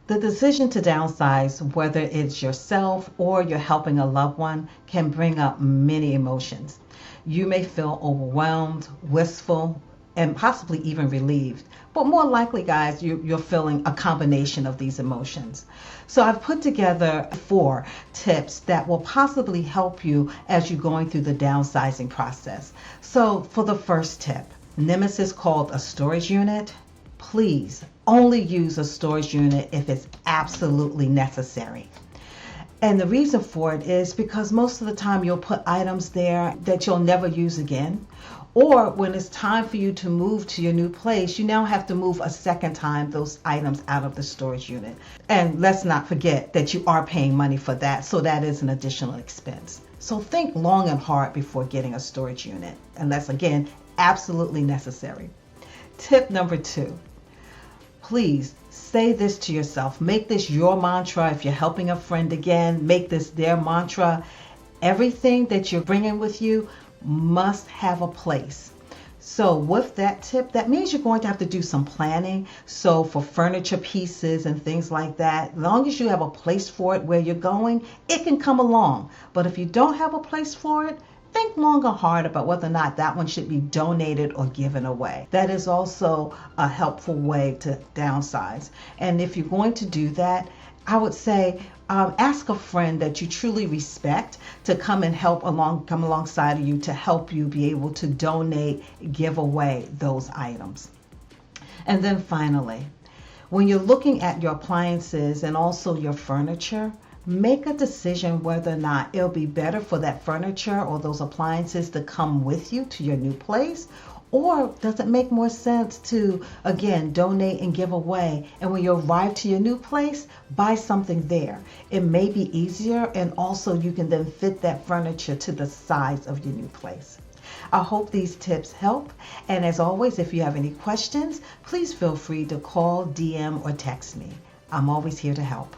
The decision to downsize, whether it's yourself or you're helping a loved one, can bring up many emotions. You may feel overwhelmed, wistful, and possibly even relieved. But more likely, guys, you're feeling a combination of these emotions. So I've put together 4 tips that will possibly help you as you're going through the downsizing process. So for the first tip, Nemesis called a storage unit. Please only use a storage unit if it's absolutely necessary. And the reason for it is because most of the time you'll put items there that you'll never use again. Or when it's time for you to move to your new place, you now have to move a second time those items out of the storage unit. And let's not forget that you are paying money for that, so that is an additional expense. So think long and hard before getting a storage unit, unless, again, absolutely necessary. Tip number 2. Please say this to yourself. Make this your mantra. If you're helping a friend again, make this their mantra. Everything that you're bringing with you must have a place. So with that tip, that means you're going to have to do some planning. So for furniture pieces and things like that, as long as you have a place for it where you're going, it can come along. But if you don't have a place for it, think long and hard about whether or not that one should be donated or given away. That is also a helpful way to downsize. And if you're going to do that, I would say ask a friend that you truly respect to come and come alongside of you to help you be able to donate, give away those items. And then finally, when you're looking at your appliances and also your furniture, make a decision whether or not it'll be better for that furniture or those appliances to come with you to your new place, or does it make more sense to, again, donate and give away, and when you arrive to your new place, buy something there. It may be easier, and also you can then fit that furniture to the size of your new place. I hope these tips help, and as always, if you have any questions, please feel free to call, DM, or text me. I'm always here to help.